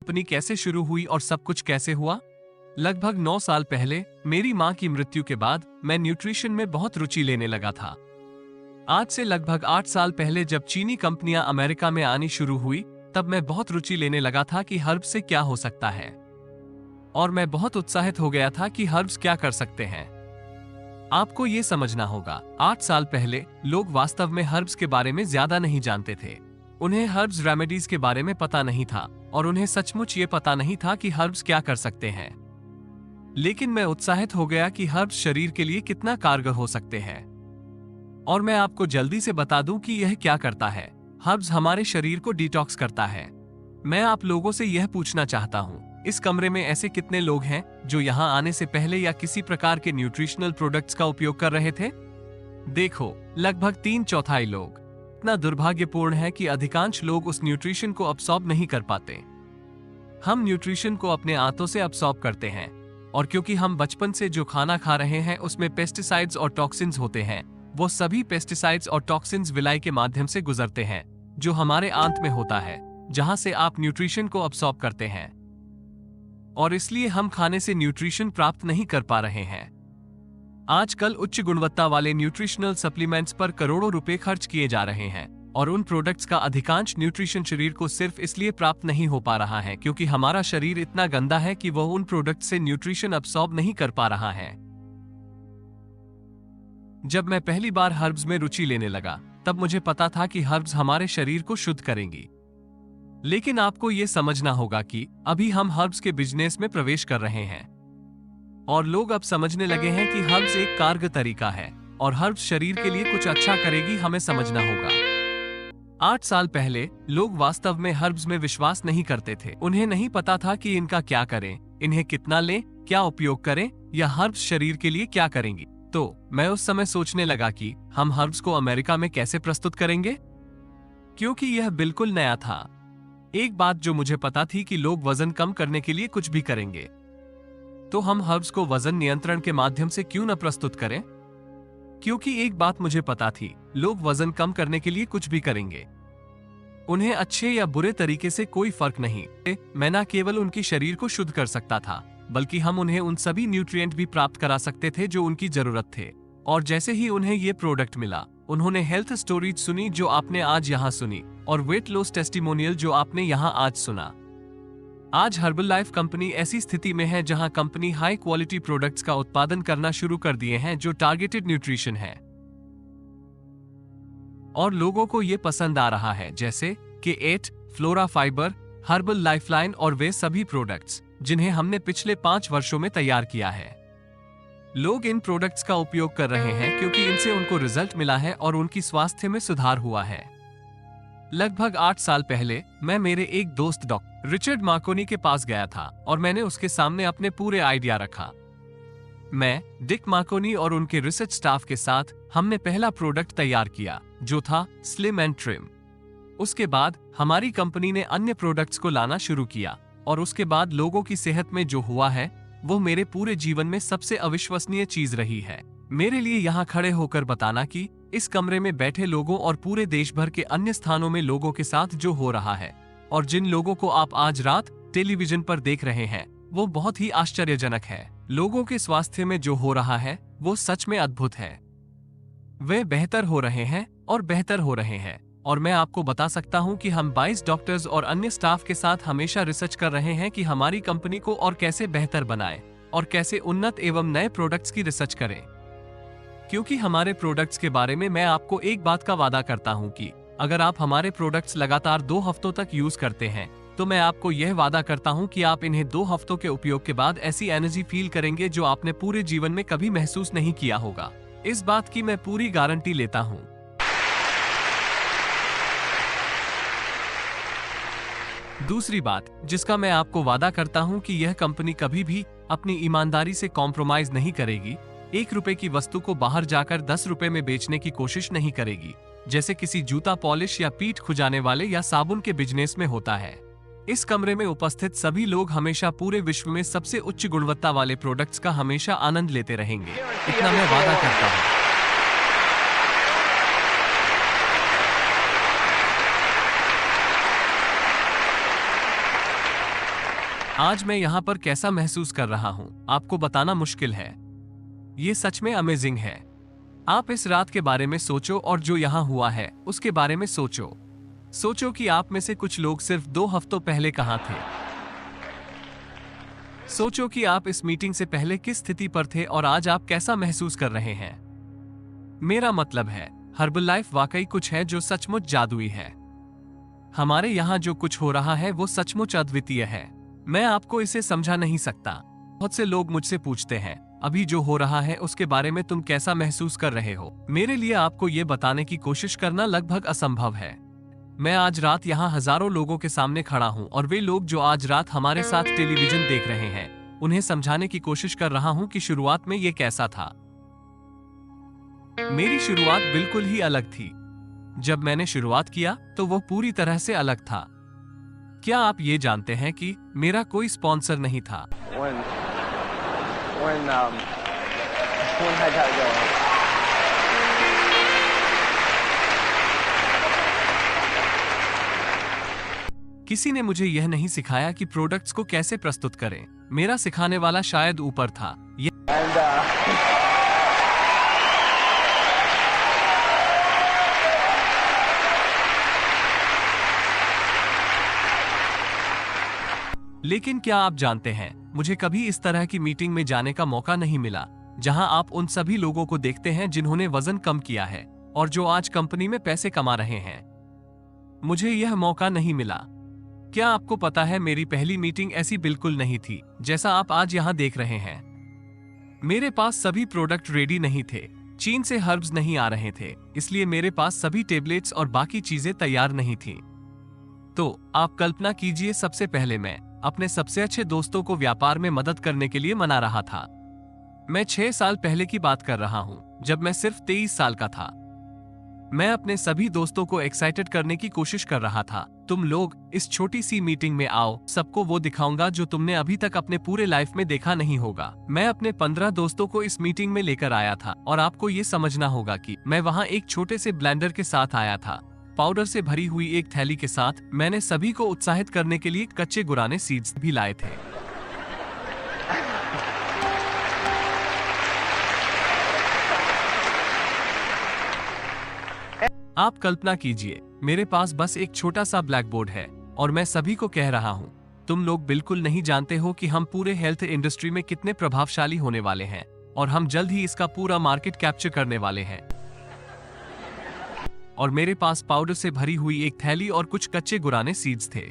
Company कैसे शुरू हुई और सब कुछ कैसे हुआ। लगभग 9 साल पहले मेरी मां की मृत्यु के बाद मैं न्यूट्रिशन में बहुत रुचि लेने लगा था। आज से लगभग 8 साल पहले जब चीनी कंपनियां अमेरिका में आनी शुरू हुई, तब मैं बहुत रुचि लेने लगा था कि हर्ब्स से क्या हो सकता है, और मैं बहुत उत्साहित हो गया था कि हर्ब्स क्या कर सकते हैं। आपको ये समझना होगा, 8 साल पहले लोग वास्तव में हर्ब्स के बारे में ज्यादा नहीं जानते थे। उन्हें हर्ब्स रेमेडीज के बारे में पता नहीं था और उन्हें सचमुच ये पता नहीं था कि हर्ब्स क्या कर सकते हैं। लेकिन मैं उत्साहित हो गया कि हर्ब्स शरीर के लिए कितना कारगर हो सकते हैं। और मैं आपको जल्दी से बता दूं कि यह क्या करता है। हर्ब्स हमारे शरीर को डिटॉक्स करता है। मैं आप लोगों से यह पूछना चाहता हूं, इस कमरे में ऐसे कितने लोग हैं जो यहां आने से पहले या किसी प्रकार के न्यूट्रिशनल प्रोडक्ट्स का उपयोग कर रहे थे? देखो, लगभग 3/4 लोग। इतना दुर्भाग्यपूर्ण है कि अधिकांश लोग उस न्यूट्रिशन को अब्सॉर्ब नहीं कर पाते। हम न्यूट्रिशन को अपने आंतों से अब्सॉर्ब करते हैं, और क्योंकि हम बचपन से जो खाना खा रहे हैं उसमें पेस्टिसाइड्स और टॉक्सिन्स होते हैं, वो सभी पेस्टिसाइड्स और टॉक्सिन्स विलाई के माध्यम से गुजरते हैं, जो हमारे आंत में होता है, जहां से आप न्यूट्रिशन को अब्सॉर्ब करते हैं। और इसलिए हम खाने से न्यूट्रिशन प्राप्त नहीं कर पा रहे हैं। आजकल उच्च गुणवत्ता वाले न्यूट्रिशनल सप्लीमेंट्स पर करोड़ों रुपए खर्च किए जा रहे हैं, और उन प्रोडक्ट्स का अधिकांश न्यूट्रिशन शरीर को सिर्फ इसलिए प्राप्त नहीं हो पा रहा है क्योंकि हमारा शरीर इतना गंदा है कि वह उन प्रोडक्ट्स से न्यूट्रिशन अब्सॉर्ब नहीं कर पा रहा है। जब मैं पहली बार हर्ब्स में रुचि लेने लगा, तब मुझे पता था कि हर्ब्स हमारे शरीर को शुद्ध करेंगी। लेकिन आपको ये समझना होगा कि अभी हम हर्ब्स के बिजनेस में प्रवेश कर रहे हैं, और लोग अब समझने लगे हैं कि हर्ब्स एक कारगर तरीका है और हर्ब्स शरीर के लिए कुछ अच्छा करेगी। हमें समझना होगा, 8 साल पहले लोग वास्तव में हर्ब्स में विश्वास नहीं करते थे। उन्हें नहीं पता था कि इनका क्या करें, इन्हें कितना लें, क्या उपयोग करें, या हर्ब्स शरीर के लिए क्या करेंगी। तो मैं उस समय सोचने लगा कि हम हर्ब्स को अमेरिका में कैसे प्रस्तुत करेंगे, क्योंकि यह बिल्कुल नया था। एक बात जो मुझे पता थी कि लोग वजन कम करने के लिए कुछ भी करेंगे, तो हम हर्ब्स को वजन नियंत्रण के माध्यम से क्यों न प्रस्तुत करें? क्योंकि एक बात मुझे पता थी, लोग वजन कम करने के लिए कुछ भी करेंगे। उन्हें अच्छे या बुरे तरीके से कोई फर्क नहीं। मैं न केवल उनकी शरीर को शुद्ध कर सकता था, बल्कि हम उन्हें उन सभी न्यूट्रिएंट भी प्राप्त करा सकते थे जो उनकी जरूरत थे। और जैसे ही उन्हें ये प्रोडक्ट मिला, उन्होंने हेल्थ स्टोरीज सुनी जो आपने आज यहाँ सुनी, और वेट लॉस टेस्टिमोनियल जो आपने यहाँ आज सुना। आज हर्बल लाइफ कंपनी ऐसी स्थिति में है जहां कंपनी हाई क्वालिटी प्रोडक्ट्स का उत्पादन करना शुरू कर दिए हैं जो टारगेटेड न्यूट्रिशन है, और लोगों को ये पसंद आ रहा है, जैसे K8, flora fibre, herbal lifeline और वे सभी प्रोडक्ट्स जिन्हें हमने पिछले 5 वर्षों में तैयार किया है। लोग इन प्रोडक्ट्स का उपयोग कर रहे हैं क्योंकि इनसे उनको रिजल्ट मिला है और उनकी स्वास्थ्य में सुधार हुआ है। लगभग 8 साल पहले मैं मेरे एक दोस्त डॉक्टर रिचर्ड मार्कोनी के पास गया था और मैंने उसके सामने अपने पूरे आइडिया रखा। मैं, डिक मार्कोनी और उनके रिसर्च स्टाफ के साथ हमने पहला प्रोडक्ट तैयार किया, जो था स्लिम एंड ट्रिम। उसके बाद हमारी कंपनी ने अन्य प्रोडक्ट्स को लाना शुरू किया, और उसके बाद लोगों की सेहत में जो हुआ है वो मेरे पूरे जीवन में सबसे अविश्वसनीय चीज रही है। मेरे लिए यहाँ खड़े होकर बताना कि इस कमरे में बैठे लोगों और पूरे देश भर के अन्य स्थानों में लोगों के साथ जो हो रहा है, और जिन लोगों को आप आज रात टेलीविजन पर देख रहे हैं, वो बहुत ही आश्चर्यजनक है। लोगों के स्वास्थ्य में जो हो रहा है वो सच में अद्भुत है। वे बेहतर हो रहे हैं और बेहतर हो रहे हैं, और मैं आपको बता सकता हूं कि हम 22 डॉक्टर्स और अन्य स्टाफ के साथ हमेशा रिसर्च कर रहे हैं कि हमारी कंपनी को और कैसे बेहतर बनाएं और कैसे उन्नत एवं नए प्रोडक्ट्स की रिसर्च करें। क्योंकि हमारे प्रोडक्ट्स के बारे में मैं आपको एक बात का वादा करता हूं कि अगर आप हमारे प्रोडक्ट्स लगातार 2 हफ्तों तक यूज करते हैं, तो मैं आपको यह वादा करता हूं कि आप इन्हें 2 हफ्तों के उपयोग के बाद ऐसी एनर्जी फील करेंगे जो आपने पूरे जीवन में कभी महसूस नहीं किया होगा। इस बात की मैं पूरी गारंटी लेता हूं। दूसरी बात जिसका मैं आपको वादा करता हूं कि यह कंपनी कभी भी अपनी ईमानदारी से कॉम्प्रोमाइज नहीं करेगी। 1 रुपए की वस्तु को बाहर जाकर 10 रुपए में बेचने की कोशिश नहीं करेगी, जैसे किसी जूता पॉलिश या पीठ खुजाने वाले या साबुन के बिजनेस में होता है। इस कमरे में उपस्थित सभी लोग हमेशा पूरे विश्व में सबसे उच्च गुणवत्ता वाले प्रोडक्ट्स का हमेशा आनंद लेते रहेंगे, इतना मैं वादा करता हूँ। आज मैं यहाँ पर कैसा महसूस कर रहा हूँ आपको बताना मुश्किल है। ये सच में अमेजिंग है। आप इस रात के बारे में सोचो और जो यहाँ हुआ है उसके बारे में सोचो। सोचो कि आप में से कुछ लोग सिर्फ 2 हफ्तों पहले कहाँ थे। सोचो कि आप इस मीटिंग से पहले किस स्थिति पर थे और आज आप कैसा महसूस कर रहे हैं। मेरा मतलब है, हर्बलाइफ वाकई कुछ है जो सचमुच जादुई है। हमारे यहाँ जो कुछ हो रहा है वो सचमुच अद्वितीय है। मैं आपको इसे समझा नहीं सकता। बहुत से लोग मुझसे पूछते हैं, अभी जो हो रहा है उसके बारे में तुम कैसा महसूस कर रहे हो। मेरे लिए आपको ये बताने की कोशिश करना लगभग असंभव है। मैं आज रात यहाँ हजारों लोगों के सामने खड़ा हूँ और वे लोग जो आज रात हमारे साथ टेलीविजन देख रहे हैं, उन्हें समझाने की कोशिश कर रहा हूँ कि शुरुआत में ये कैसा था। मेरी शुरुआत बिल्कुल ही अलग थी। जब मैंने शुरुआत किया तो वो पूरी तरह से अलग था। क्या आप ये जानते हैं कि मेरा कोई स्पॉन्सर नहीं था। when I got going. किसी ने मुझे यह नहीं सिखाया कि प्रोडक्ट्स को कैसे प्रस्तुत करें। मेरा सिखाने वाला शायद ऊपर था। लेकिन क्या आप जानते हैं, मुझे कभी इस तरह की मीटिंग में जाने का मौका नहीं मिला जहां आप उन सभी लोगों को देखते हैं जिन्होंने वजन कम किया है और जो आज कंपनी में पैसे कमा रहे हैं। मुझे यह मौका नहीं मिला। क्या आपको पता है, मेरी पहली मीटिंग ऐसी बिल्कुल नहीं थी जैसा आप आज यहां देख रहे हैं। मेरे पास सभी प्रोडक्ट रेडी नहीं थे। चीन से हर्ब्स नहीं आ रहे थे, इसलिए मेरे पास सभी टेबलेट्स और बाकी चीजें तैयार नहीं थी। तो आप कल्पना कीजिए, सबसे पहले मैं अपने सबसे अच्छे दोस्तों को व्यापार में मदद करने के लिए मना रहा था। मैं 6 साल पहले की बात कर रहा हूं, जब मैं सिर्फ 23 साल का था। मैं अपने सभी दोस्तों को एक्साइटेड करने की कोशिश कर रहा था। तुम लोग इस छोटी सी मीटिंग में आओ, सबको वो दिखाऊंगा जो तुमने अभी तक अपने पूरे लाइफ में देखा नहीं होगा। मैं अपने 15 दोस्तों को इस मीटिंग में लेकर आया था और आपको ये समझना होगा कि मैं वहाँ एक छोटे से ब्लेंडर के साथ आया था, पाउडर से भरी हुई एक थैली के साथ। मैंने सभी को उत्साहित करने के लिए कच्चे गुराने सीड्स भी लाए थे। आप कल्पना कीजिए, मेरे पास बस एक छोटा सा ब्लैक बोर्ड है और मैं सभी को कह रहा हूँ, तुम लोग बिल्कुल नहीं जानते हो कि हम पूरे हेल्थ इंडस्ट्री में कितने प्रभावशाली होने वाले हैं और हम जल्द ही इसका पूरा मार्केट कैप्चर करने वाले हैं। और मेरे पास पाउडर से भरी हुई एक थैली और कुछ कच्चे गुराने सीड्स थे।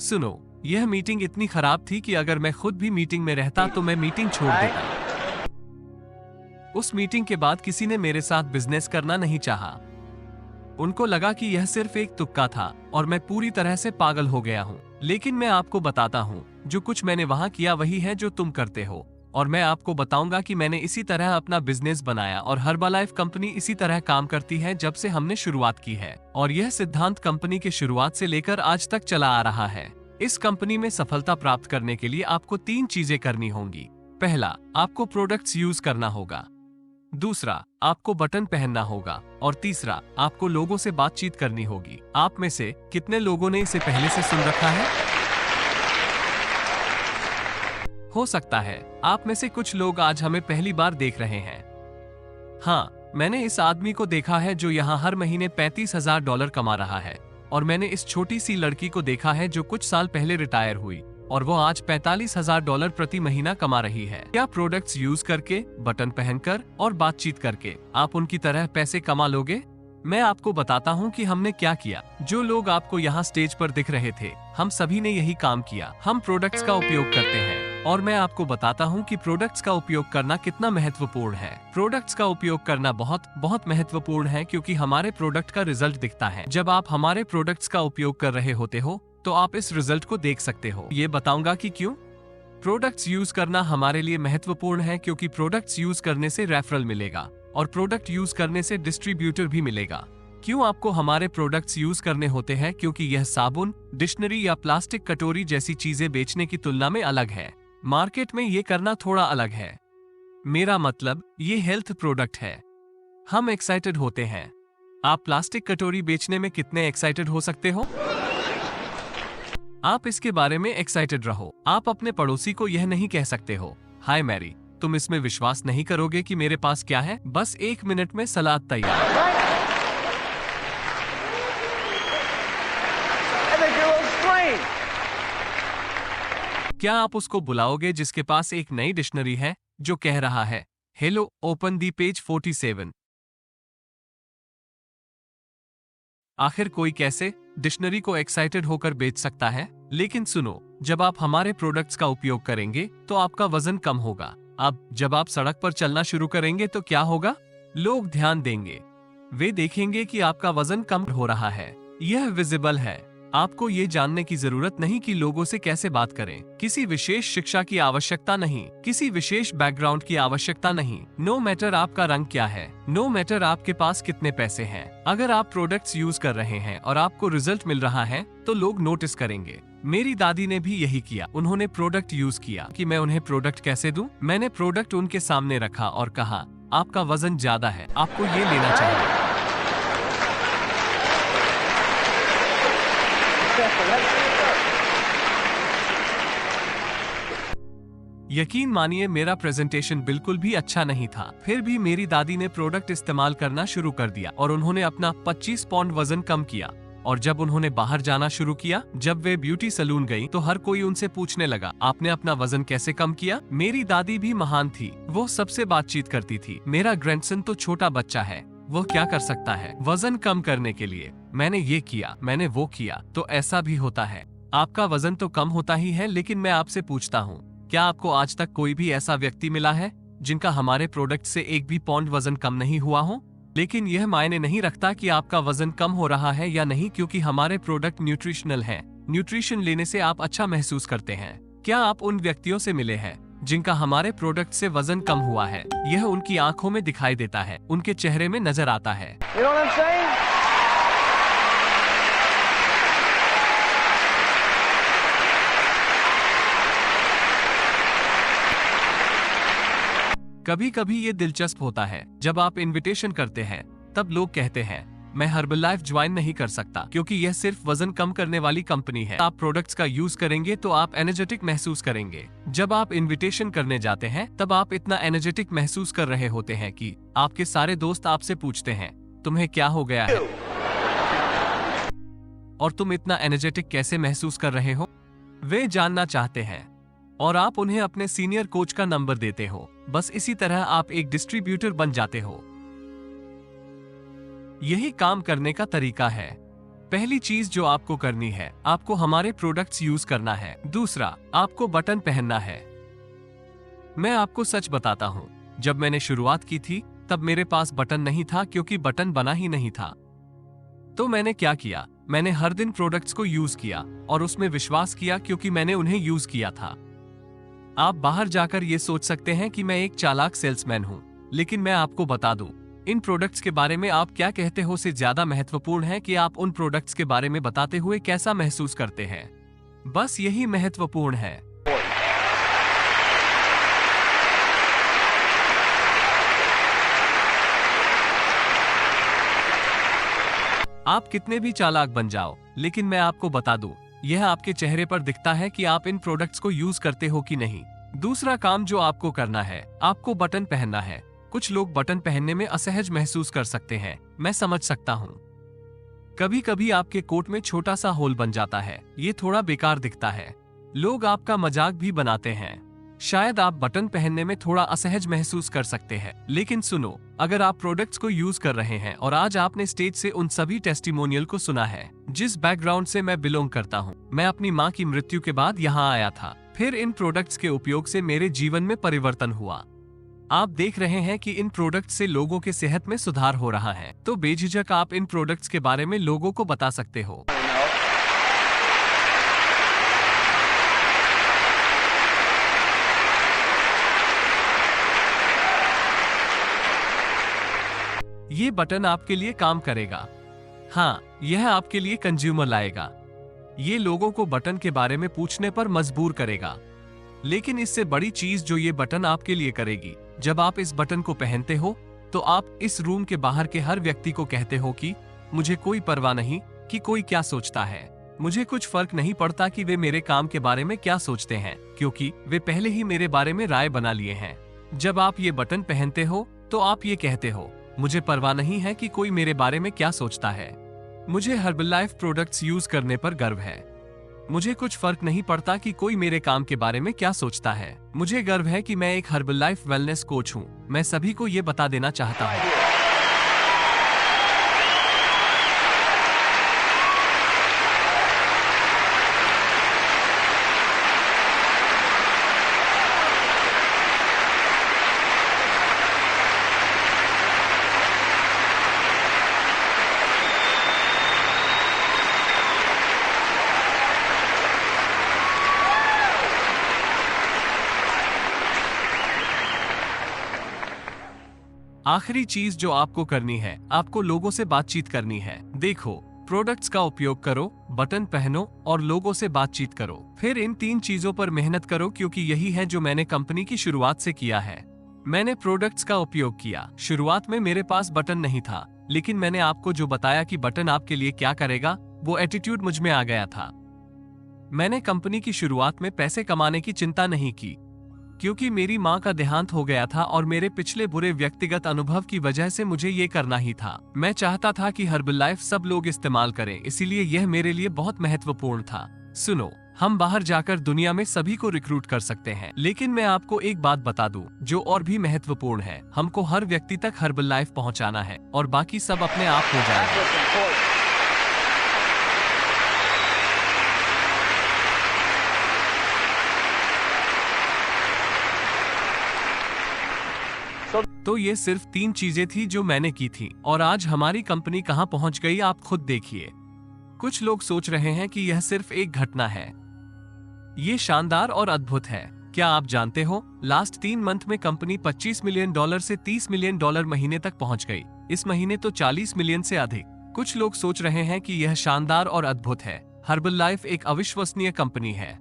सुनो, यह मीटिंग इतनी खराब थी कि अगर मैं खुद भी मीटिंग में रहता तो मैं मीटिंग छोड़ देता। उस मीटिंग के बाद किसी ने मेरे साथ बिजनेस करना नहीं चाहा। उनको लगा कि यह सिर्फ एक तुक्का था और मैं पूरी तरह से पागल हो गया हूँ। लेकिन मैं आपको बताता हूँ, जो कुछ मैंने वहाँ किया वही है जो तुम करते हो, और मैं आपको बताऊंगा कि मैंने इसी तरह अपना बिजनेस बनाया और हर्बलाइफ कंपनी इसी तरह काम करती है जब से हमने शुरुआत की है। और यह सिद्धांत कंपनी के शुरुआत से लेकर आज तक चला आ रहा है। इस कंपनी में सफलता प्राप्त करने के लिए आपको 3 चीजें करनी होंगी। पहला, आपको प्रोडक्ट्स यूज करना होगा। दूसरा, आपको बटन पहनना होगा। और तीसरा, आपको लोगों से बातचीत करनी होगी। आप में से कितने लोगों ने इसे पहले से सुन रखा है? हो सकता है आप में से कुछ लोग आज हमें पहली बार देख रहे हैं। हाँ, मैंने इस आदमी को देखा है जो यहाँ हर महीने $35,000 कमा रहा है, और मैंने इस छोटी सी लड़की को देखा है जो कुछ साल पहले रिटायर हुई और वो आज $45,000 प्रति महीना कमा रही है। क्या प्रोडक्ट्स यूज करके, बटन पहनकर और बातचीत करके आप उनकी तरह पैसे कमा लोगे? मैं आपको बताता हूँ कि हमने क्या किया। जो लोग आपको यहाँ स्टेज पर दिख रहे थे, हम सभी ने यही काम किया। हम प्रोडक्ट्स का उपयोग करते हैं और मैं आपको बताता हूँ कि प्रोडक्ट्स का उपयोग करना कितना महत्वपूर्ण है। प्रोडक्ट्स का उपयोग करना बहुत बहुत महत्वपूर्ण है क्योंकि हमारे प्रोडक्ट का रिजल्ट दिखता है। जब आप हमारे प्रोडक्ट्स का उपयोग कर रहे होते हो तो आप इस रिजल्ट को देख सकते हो। ये बताऊंगा कि क्यों। प्रोडक्ट्स यूज करना हमारे लिए महत्वपूर्ण है क्योंकि प्रोडक्ट्स यूज करने से रेफरल मिलेगा और प्रोडक्ट यूज करने से डिस्ट्रीब्यूटर भी मिलेगा। क्यों आपको हमारे प्रोडक्ट्स यूज करने होते हैं? क्योंकि यह साबुन, डिक्शनरी या प्लास्टिक कटोरी जैसी चीजें बेचने की तुलना में अलग है। मार्केट में ये करना थोड़ा अलग है। मेरा मतलब, ये हेल्थ प्रोडक्ट है। हम एक्साइटेड होते हैं। आप प्लास्टिक कटोरी बेचने में कितने एक्साइटेड हो सकते हो? आप इसके बारे में एक्साइटेड रहो। आप अपने पड़ोसी को यह नहीं कह सकते हो, हाय मैरी, तुम इसमें विश्वास नहीं करोगे कि मेरे पास क्या है, बस 1 मिनट में सलाद तैयार। क्या आप उसको बुलाओगे जिसके पास एक नई डिक्शनरी है जो कह रहा है, हेलो, ओपन दी पेज 47? आखिर कोई कैसे डिक्शनरी को एक्साइटेड होकर बेच सकता है? लेकिन सुनो, जब आप हमारे प्रोडक्ट्स का उपयोग करेंगे तो आपका वजन कम होगा। अब जब आप सड़क पर चलना शुरू करेंगे तो क्या होगा? लोग ध्यान देंगे, वे देखेंगे कि आपका वजन कम हो रहा है। यह विजिबल है। आपको ये जानने की जरूरत नहीं कि लोगों से कैसे बात करें, किसी विशेष शिक्षा की आवश्यकता नहीं, किसी विशेष बैकग्राउंड की आवश्यकता नहीं। नो मैटर आपका रंग क्या है, नो मैटर आपके पास कितने पैसे हैं। अगर आप प्रोडक्ट्स यूज कर रहे हैं और आपको रिजल्ट मिल रहा है तो लोग नोटिस करेंगे। मेरी दादी ने भी यही किया। उन्होंने प्रोडक्ट यूज किया कि मैं उन्हें प्रोडक्ट कैसे दूं। मैंने प्रोडक्ट उनके सामने रखा और कहा, आपका वजन ज्यादा है, आपको ये लेना चाहिए। यकीन मानिए, मेरा प्रेजेंटेशन बिल्कुल भी अच्छा नहीं था। फिर भी मेरी दादी ने प्रोडक्ट इस्तेमाल करना शुरू कर दिया और उन्होंने अपना 25 पाउंड वजन कम किया। और जब उन्होंने बाहर जाना शुरू किया, जब वे ब्यूटी सैलून गई तो हर कोई उनसे पूछने लगा, आपने अपना वजन कैसे कम किया? मेरी दादी भी महान थी, वो सबसे बातचीत करती थी। मेरा ग्रैंडसन तो छोटा बच्चा है, वो क्या कर सकता है वजन कम करने के लिए? मैंने ये किया, मैंने वो किया। तो ऐसा भी होता है, आपका वजन तो कम होता ही है। लेकिन मैं आपसे पूछता हूँ, क्या आपको आज तक कोई भी ऐसा व्यक्ति मिला है जिनका हमारे प्रोडक्ट से 1 भी पाउंड वजन कम नहीं हुआ हो? लेकिन यह मायने नहीं रखता कि आपका वजन कम हो रहा है या नहीं, क्योंकि हमारे प्रोडक्ट न्यूट्रिशनल हैं। न्यूट्रिशन लेने से आप अच्छा महसूस करते हैं। क्या आप उन व्यक्तियों से मिले हैं जिनका हमारे प्रोडक्ट से वजन कम हुआ है? यह उनकी आंखों में दिखाई देता है, उनके चेहरे में नजर आता है। You know what I'm saying? कभी कभी ये दिलचस्प होता है, जब आप इनविटेशन करते हैं तब लोग कहते हैं, मैं हर्बलाइफ ज्वाइन नहीं कर सकता क्योंकि यह सिर्फ वजन कम करने वाली कंपनी है। आप प्रोडक्ट्स का यूज करेंगे तो आप एनर्जेटिक महसूस करेंगे। जब आप इनविटेशन करने जाते हैं तब आप इतना एनर्जेटिक महसूस कर रहे होते हैं कि आपके सारे दोस्त आपसे पूछते हैं, तुम्हें क्या हो गया है और तुम इतना एनर्जेटिक कैसे महसूस कर रहे हो? वे जानना चाहते हैं और आप उन्हें अपने सीनियर कोच का नंबर देते हो। बस इसी तरह आप एक डिस्ट्रीब्यूटर बन जाते हो। यही काम करने का तरीका है। पहली चीज जो आपको करनी है, आपको हमारे प्रोडक्ट्स यूज करना है। दूसरा, आपको बटन पहनना है। मैं आपको सच बताता हूँ, जब मैंने शुरुआत की थी तब मेरे पास बटन नहीं था क्योंकि बटन बना ही नहीं था। तो मैंने क्या किया, मैंने हर दिन प्रोडक्ट्स को यूज किया और उसमें विश्वास किया क्योंकि मैंने उन्हें यूज किया था। आप बाहर जाकर ये सोच सकते हैं कि मैं एक चालाक सेल्समैन हूँ, लेकिन मैं आपको बता दूं, इन प्रोडक्ट्स के बारे में आप क्या कहते हो से ज्यादा महत्वपूर्ण है कि आप उन प्रोडक्ट्स के बारे में बताते हुए कैसा महसूस करते हैं। बस यही महत्वपूर्ण है। आप कितने भी चालाक बन जाओ, लेकिन मैं आपको बता दूं, यह आपके चेहरे पर दिखता है कि आप इन प्रोडक्ट्स को यूज करते हो कि नहीं। दूसरा काम जो आपको करना है, आपको बटन पहनना है। कुछ लोग बटन पहनने में असहज महसूस कर सकते हैं, मैं समझ सकता हूँ। कभी कभी आपके कोट में छोटा सा होल बन जाता है, ये थोड़ा बेकार दिखता है। लोग आपका मजाक भी बनाते हैं। शायद आप बटन पहनने में थोड़ा असहज महसूस कर सकते हैं, लेकिन सुनो, अगर आप प्रोडक्ट्स को यूज कर रहे हैं और आज आपने स्टेज से उन सभी टेस्टिमोनियल को सुना है। जिस बैकग्राउंड से मैं बिलोंग करता हूँ, मैं अपनी माँ की मृत्यु के बाद यहाँ आया था। फिर इन प्रोडक्ट्स के उपयोग से मेरे जीवन में परिवर्तन हुआ। आप देख रहे हैं कि इन प्रोडक्ट्स से लोगों के सेहत में सुधार हो रहा है, तो बेझिझक आप इन प्रोडक्ट्स के बारे में लोगों को बता सकते हो। ये बटन आपके लिए काम करेगा। हाँ, यह आपके लिए कंज्यूमर लाएगा। ये लोगों को बटन के बारे में पूछने पर मजबूर करेगा। लेकिन इससे बड़ी चीज जो ये बटन आपके लिए करेगी, जब आप इस बटन को पहनते हो, तो आप इस रूम के बाहर के हर व्यक्ति को कहते हो कि मुझे कोई परवाह नहीं कि कोई क्या सोचता है। मुझे कुछ फर्क नहीं पड़ता कि वे मेरे काम के बारे में क्या सोचते हैं, क्योंकि वे पहले ही मेरे बारे में राय बना लिए हैं। जब आप ये बटन पहनते हो तो आप ये कहते हो, मुझे परवाह नहीं है कि कोई मेरे बारे में क्या सोचता है। मुझे हर्बलाइफ प्रोडक्ट्स यूज करने पर गर्व है। मुझे कुछ फर्क नहीं पड़ता कि कोई मेरे काम के बारे में क्या सोचता है। मुझे गर्व है कि मैं एक हर्बलाइफ वेलनेस कोच हूँ। मैं सभी को ये बता देना चाहता हूँ। आखिरी चीज जो आपको करनी है, आपको लोगों से बातचीत करनी है। देखो, प्रोडक्ट्स का उपयोग करो, बटन पहनो और लोगों से बातचीत करो। फिर इन 3 चीजों पर मेहनत करो, क्योंकि यही है जो मैंने कंपनी की शुरुआत से किया है। मैंने प्रोडक्ट्स का उपयोग किया। शुरुआत में मेरे पास बटन नहीं था, लेकिन मैंने आपको जो बताया कि बटन आपके लिए क्या करेगा, वो एटीट्यूड मुझ में आ गया था। मैंने कंपनी की शुरुआत में पैसे कमाने की चिंता नहीं की, क्योंकि मेरी माँ का देहांत हो गया था और मेरे पिछले बुरे व्यक्तिगत अनुभव की वजह से मुझे ये करना ही था। मैं चाहता था कि हर्बलाइफ सब लोग इस्तेमाल करें, इसीलिए यह मेरे लिए बहुत महत्वपूर्ण था। सुनो, हम बाहर जाकर दुनिया में सभी को रिक्रूट कर सकते हैं, लेकिन मैं आपको एक बात बता दूं जो और भी महत्वपूर्ण है। हमको हर व्यक्ति तक हर्बलाइफ पहुंचाना है और बाकी सब अपने आप हो जाएगा। तो ये सिर्फ 3 चीजें थी जो मैंने की थी, और आज हमारी कंपनी कहां पहुंच गई आप खुद देखिए। कुछ लोग सोच रहे हैं कि यह सिर्फ एक घटना है। ये शानदार और अद्भुत है। क्या आप जानते हो, लास्ट 3 मंथ में कंपनी $25 मिलियन से $30 मिलियन महीने तक पहुंच गई। इस महीने तो 40 मिलियन से अधिक। कुछ लोग सोच रहे हैं कि यह शानदार और अद्भुत है। हर्बलाइफ एक अविश्वसनीय कंपनी है।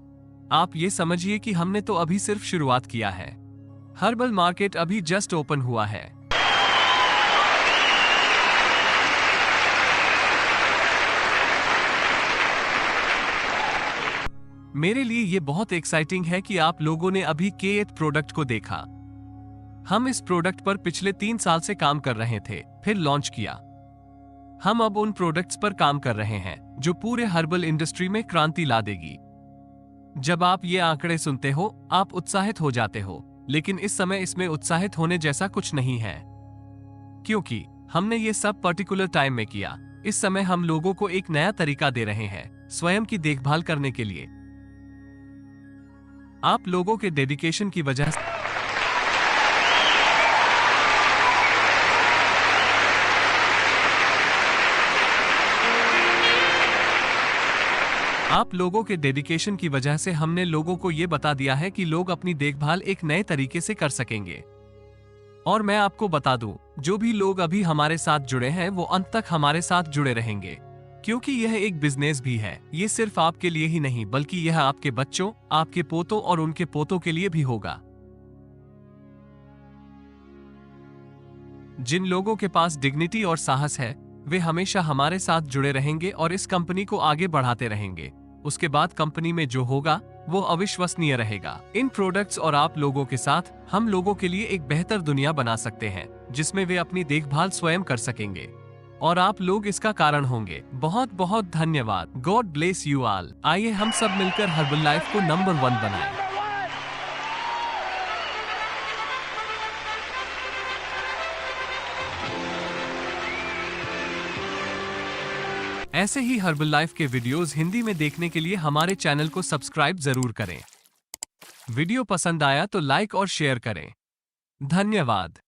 आप ये समझिए कि हमने तो अभी सिर्फ शुरुआत किया है। हर्बल मार्केट अभी जस्ट ओपन हुआ है। मेरे लिए ये बहुत एक्साइटिंग है कि आप लोगों ने अभी K8 प्रोडक्ट को देखा। हम इस प्रोडक्ट पर पिछले 3 साल से काम कर रहे थे, फिर लॉन्च किया। हम अब उन प्रोडक्ट्स पर काम कर रहे हैं जो पूरे हर्बल इंडस्ट्री में क्रांति ला देगी। जब आप ये आंकड़े सुनते हो, आप उत्साहित हो जाते हो, लेकिन इस समय इसमें उत्साहित होने जैसा कुछ नहीं है, क्योंकि हमने ये सब पर्टिकुलर टाइम में किया। इस समय हम लोगों को एक नया तरीका दे रहे हैं स्वयं की देखभाल करने के लिए। आप लोगों के डेडिकेशन की वजह से हमने लोगों को ये बता दिया है कि लोग अपनी देखभाल एक नए तरीके से कर सकेंगे। और मैं आपको बता दूं, जो भी लोग अभी हमारे साथ जुड़े हैं वो अंत तक हमारे साथ जुड़े रहेंगे, क्योंकि यह एक बिजनेस भी है। ये सिर्फ आपके लिए ही नहीं, बल्कि यह आपके बच्चों, आपके पोतों और उनके पोतों के लिए भी होगा। जिन लोगों के पास डिग्निटी और साहस है, वे हमेशा हमारे साथ जुड़े रहेंगे और इस कंपनी को आगे बढ़ाते रहेंगे। उसके बाद कंपनी में जो होगा वो अविश्वसनीय रहेगा। इन प्रोडक्ट्स और आप लोगों के साथ हम लोगों के लिए एक बेहतर दुनिया बना सकते हैं, जिसमें वे अपनी देखभाल स्वयं कर सकेंगे, और आप लोग इसका कारण होंगे। बहुत बहुत धन्यवाद। God bless you all. आइए हम सब मिलकर हर्बलाइफ को नंबर 1 बनाएं। ऐसे ही हर्बलाइफ के वीडियोस हिंदी में देखने के लिए हमारे चैनल को सब्सक्राइब जरूर करें। वीडियो पसंद आया तो लाइक और शेयर करें। धन्यवाद।